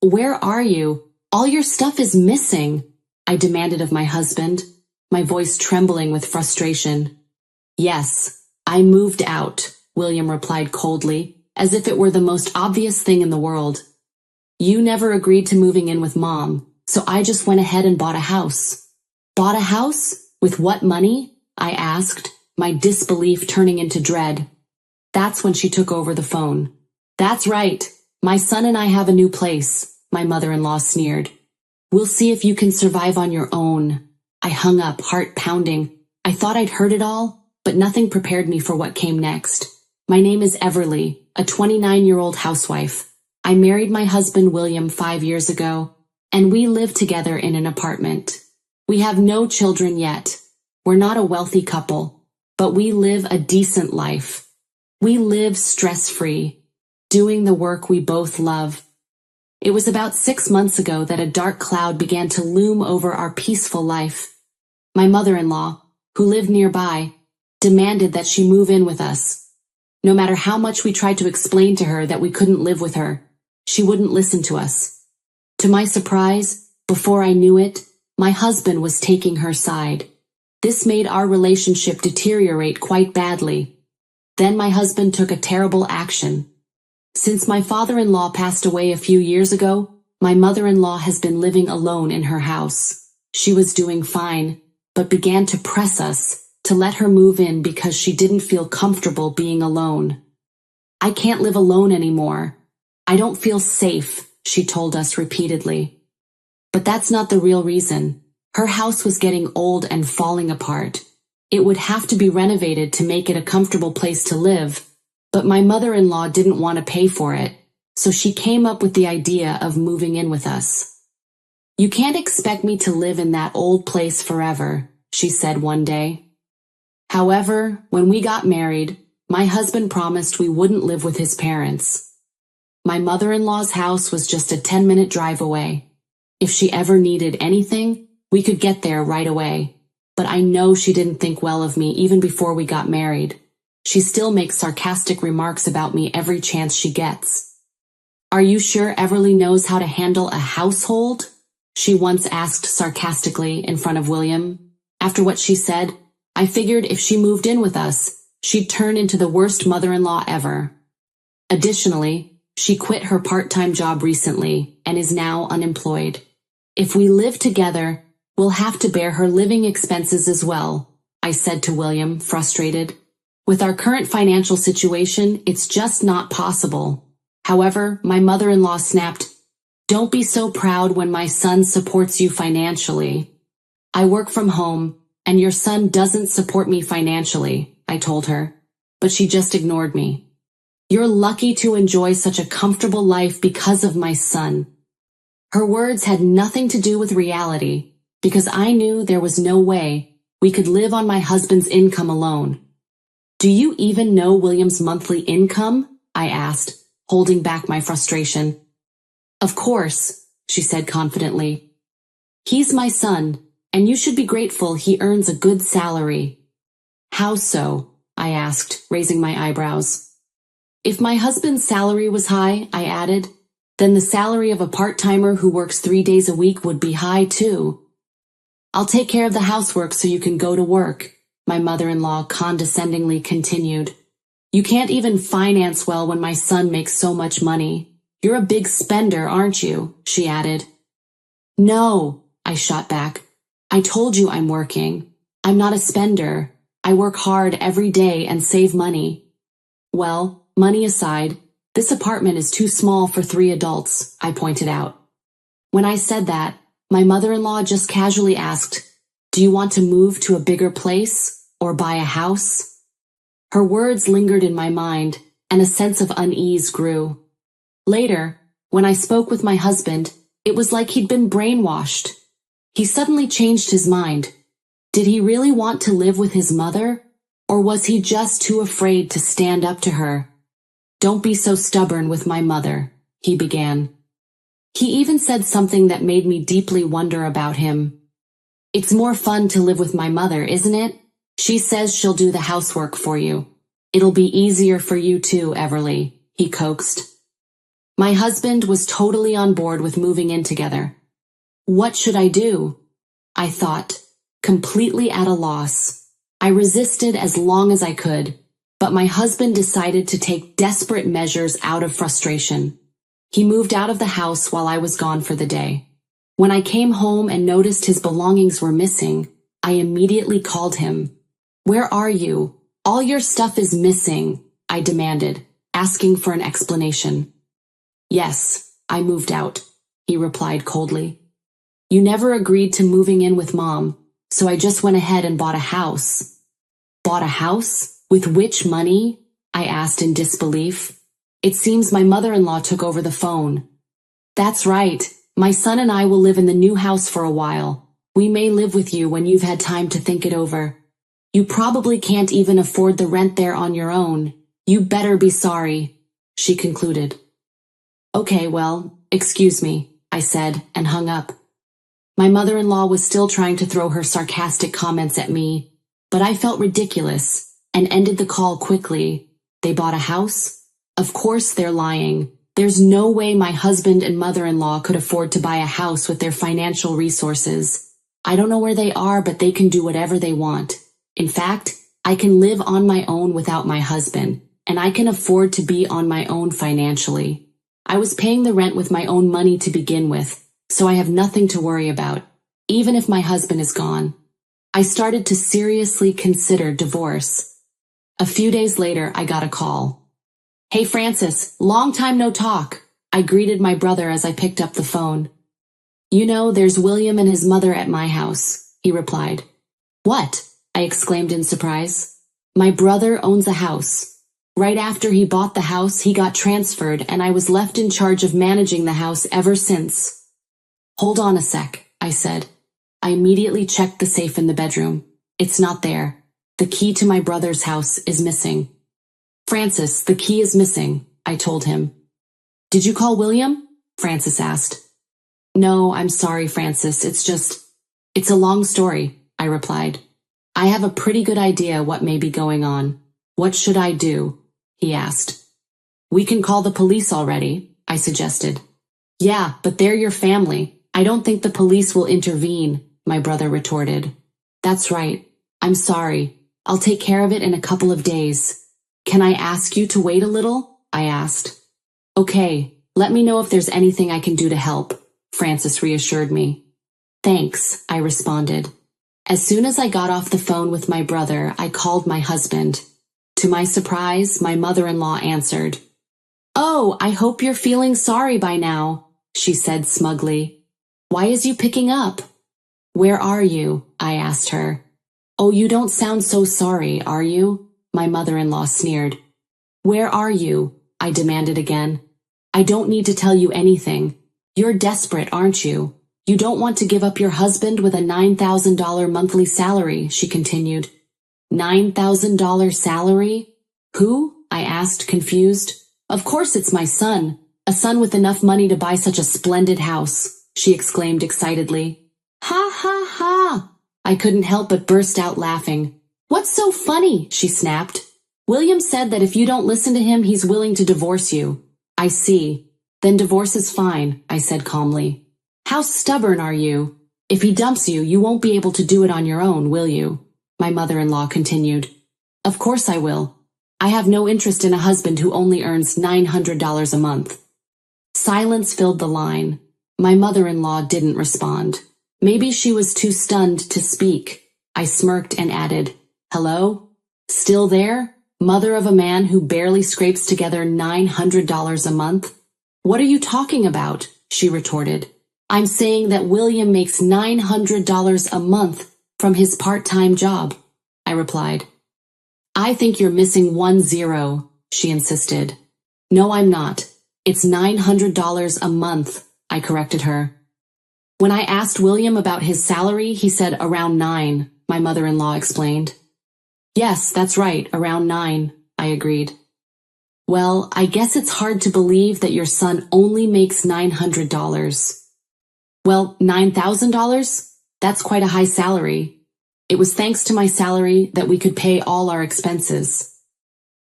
Where are you? All your stuff is missing, I demanded of my husband, my voice trembling with frustration. Yes, I moved out, William replied coldly, as if it were the most obvious thing in the world. You never agreed to moving in with Mom, so I just went ahead and bought a house. Bought a house? With what money? I asked, my disbelief turning into dread. That's when she took over the phone. That's right. My son and I have a new place, my mother-in-law sneered. We'll see if you can survive on your own. I hung up, heart pounding. I thought I'd heard it all, but nothing prepared me for what came next. My name is Everly, a 29-year-old housewife. I married my husband William 5 years ago, and we live together in an apartment. We have no children yet. We're not a wealthy couple, but we live a decent life. We live stress-free, doing the work we both love. It was about 6 months ago that a dark cloud began to loom over our peaceful life. My mother-in-law, who lived nearby, demanded that she move in with us. No matter how much we tried to explain to her that we couldn't live with her, she wouldn't listen to us. To my surprise, before I knew it, my husband was taking her side. This made our relationship deteriorate quite badly. Then my husband took a terrible action. Since my father-in-law passed away a few years ago, my mother-in-law has been living alone in her house. She was doing fine, but began to press us to let her move in because she didn't feel comfortable being alone. I can't live alone anymore. I don't feel safe, she told us repeatedly. But that's not the real reason. Her house was getting old and falling apart. It would have to be renovated to make it a comfortable place to live, but my mother-in-law didn't want to pay for it, so she came up with the idea of moving in with us. You can't expect me to live in that old place forever, she said one day. However, when we got married, my husband promised we wouldn't live with his parents. My mother-in-law's house was just a 10-minute drive away. If she ever needed anything, we could get there right away. But I know she didn't think well of me even before we got married. She still makes sarcastic remarks about me every chance she gets. Are you sure Everly knows how to handle a household? She once asked sarcastically in front of William. After what she said, I figured if she moved in with us, she'd turn into the worst mother-in-law ever. Additionally, she quit her part-time job recently and is now unemployed. If we live together, we'll have to bear her living expenses as well, I said to William, frustrated. With our current financial situation, it's just not possible. However, my mother-in-law snapped, Don't be so proud when my son supports you financially. I work from home, and your son doesn't support me financially, I told her, but she just ignored me. You're lucky to enjoy such a comfortable life because of my son. Her words had nothing to do with reality, because I knew there was no way we could live on my husband's income alone. Do you even know William's monthly income? I asked, holding back my frustration. Of course, she said confidently. He's my son, and you should be grateful he earns a good salary. How so? I asked, raising my eyebrows. If my husband's salary was high, I added, then the salary of a part-timer who works 3 days a week would be high too. I'll take care of the housework so you can go to work, my mother-in-law condescendingly continued. You can't even finance well when my son makes so much money. You're a big spender, aren't you? She added. No, I shot back. I told you I'm working. I'm not a spender. I work hard every day and save money. Well, money aside, this apartment is too small for 3 adults, I pointed out. When I said that, my mother-in-law just casually asked, Do you want to move to a bigger place or buy a house? Her words lingered in my mind, and a sense of unease grew. Later, when I spoke with my husband, it was like he'd been brainwashed. He suddenly changed his mind. Did he really want to live with his mother, or was he just too afraid to stand up to her? Don't be so stubborn with my mother, he began. He even said something that made me deeply wonder about him. It's more fun to live with my mother, isn't it? She says she'll do the housework for you. It'll be easier for you too, Everly, he coaxed. My husband was totally on board with moving in together. What should I do? I thought, completely at a loss. I resisted as long as I could, but my husband decided to take desperate measures out of frustration. He moved out of the house while I was gone for the day. When I came home and noticed his belongings were missing, I immediately called him. "Where are you? All your stuff is missing," I demanded, asking for an explanation. "Yes, I moved out," he replied coldly. "You never agreed to moving in with Mom, so I just went ahead and bought a house." "Bought a house? With which money?" I asked in disbelief. "It seems my mother-in-law took over the phone." "That's right. My son and I will live in the new house for a while. We may live with you when you've had time to think it over. You probably can't even afford the rent there on your own. You better be sorry," she concluded. "Okay, well, excuse me," I said and hung up. My mother-in-law was still trying to throw her sarcastic comments at me, but I felt ridiculous and ended the call quickly. They bought a house? Of course they're lying. There's no way my husband and mother-in-law could afford to buy a house with their financial resources. I don't know where they are, but they can do whatever they want. In fact, I can live on my own without my husband, and I can afford to be on my own financially. I was paying the rent with my own money to begin with, so I have nothing to worry about, even if my husband is gone. I started to seriously consider divorce. A few days later, I got a call. "Hey Francis, long time no talk," I greeted my brother as I picked up the phone. "You know, there's William and his mother at my house," he replied. "What?" I exclaimed in surprise. "My brother owns a house. Right after he bought the house, he got transferred and I was left in charge of managing the house ever since." "Hold on a sec," I said. I immediately checked the safe in the bedroom. It's not there. The key to my brother's house is missing. "Francis, the key is missing," I told him. "Did you call William?" Francis asked. "No, I'm sorry, Francis. It's a long story," I replied. "I have a pretty good idea what may be going on. What should I do?" he asked. "We can call the police already," I suggested. "Yeah, but they're your family. I don't think the police will intervene," my brother retorted. "That's right. I'm sorry. I'll take care of it in a couple of days. Can I ask you to wait a little?" I asked. "Okay, let me know if there's anything I can do to help," Francis reassured me. "Thanks," I responded. As soon as I got off the phone with my brother, I called my husband. To my surprise, my mother-in-law answered. "Oh, I hope you're feeling sorry by now," she said smugly. "Why is you picking up?" "Where are you?" I asked her. "Oh, you don't sound so sorry, are you?" my mother-in-law sneered. "Where are you?" I demanded again. "I don't need to tell you anything. You're desperate, aren't you? You don't want to give up your husband with a $9,000 monthly salary," she continued. $9,000 salary? Who? I asked, confused. "Of course it's my son. A son with enough money to buy such a splendid house," she exclaimed excitedly. "Ha ha ha!" I couldn't help but burst out laughing. "What's so funny?" she snapped. "William said that if you don't listen to him, he's willing to divorce you." "I see. Then divorce is fine," I said calmly. "How stubborn are you? If he dumps you, you won't be able to do it on your own, will you?" my mother-in-law continued. "Of course I will. I have no interest in a husband who only earns $900 a month." Silence filled the line. My mother-in-law didn't respond. Maybe she was too stunned to speak. I smirked and added, "Hello? Still there? Mother of a man who barely scrapes together $900 a month?" "What are you talking about?" she retorted. "I'm saying that William makes $900 a month from his part-time job," I replied. "I think you're missing one zero," she insisted. "No, I'm not. It's $900 a month," I corrected her. When I asked William about his salary, he said around 9, my mother-in-law explained. "Yes, that's right, around 9, I agreed. "Well, I guess it's hard to believe that your son only makes $900. "Well, $9,000? That's quite a high salary. It was thanks to my salary that we could pay all our expenses.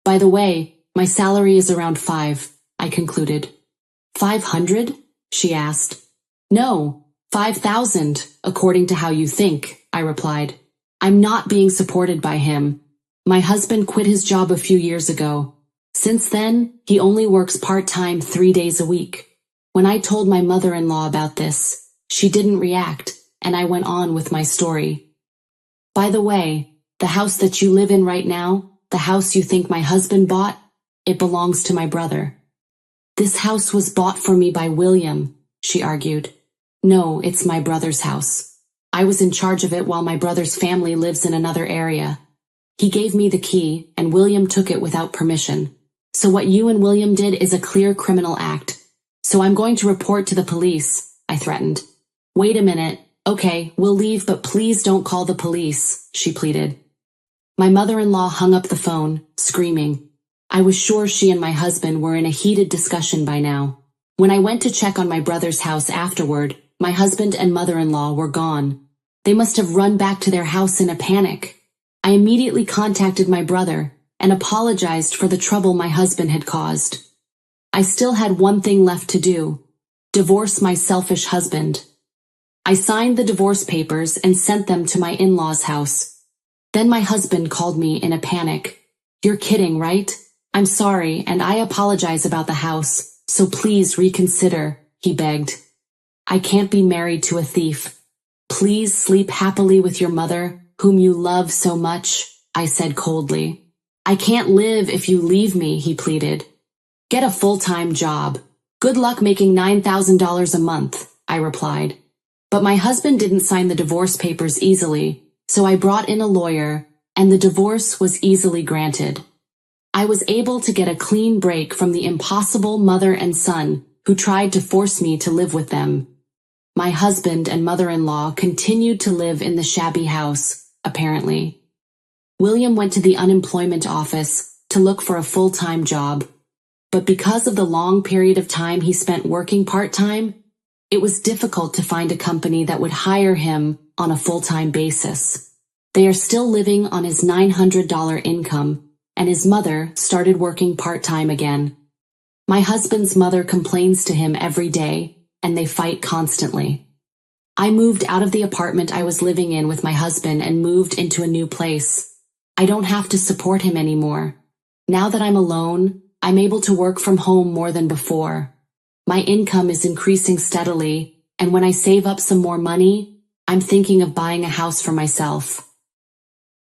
By the way, my salary is around 5, I concluded. 500? She asked. No, 5,000, according to how you think, I replied. I'm not being supported by him. My husband quit his job a few years ago. Since then, he only works part-time 3 days a week. When I told my mother-in-law about this, she didn't react, and I went on with my story. By the way, the house that you live in right now, the house you think my husband bought, it belongs to my brother. This house was bought for me by William, she argued. No, it's my brother's house. I was in charge of it while my brother's family lives in another area. He gave me the key, and William took it without permission. So what you and William did is a clear criminal act. So I'm going to report to the police, I threatened. Wait a minute. Okay, we'll leave, but please don't call the police, she pleaded. My mother-in-law hung up the phone, screaming. I was sure she and my husband were in a heated discussion by now. When I went to check on my brother's house afterward, my husband and mother-in-law were gone. They must have run back to their house in a panic. I immediately contacted my brother and apologized for the trouble my husband had caused. I still had one thing left to do: divorce my selfish husband. I signed the divorce papers and sent them to my in-laws' house. Then my husband called me in a panic. You're kidding, right? I'm sorry, and I apologize about the house, so please reconsider, he begged. I can't be married to a thief. Please sleep happily with your mother, whom you love so much, I said coldly. I can't live if you leave me, he pleaded. Get a full-time job. Good luck making $9,000 a month, I replied. But my husband didn't sign the divorce papers easily, so I brought in a lawyer, and the divorce was easily granted. I was able to get a clean break from the impossible mother and son who tried to force me to live with them. My husband and mother-in-law continued to live in the shabby house, apparently. William went to the unemployment office to look for a full-time job, but because of the long period of time he spent working part-time, it was difficult to find a company that would hire him on a full-time basis. They are still living on his $900 income, and his mother started working part-time again. My husband's mother complains to him every day, and they fight constantly. I moved out of the apartment I was living in with my husband and moved into a new place. I don't have to support him anymore. Now that I'm alone, I'm able to work from home more than before. My income is increasing steadily, and when I save up some more money, I'm thinking of buying a house for myself.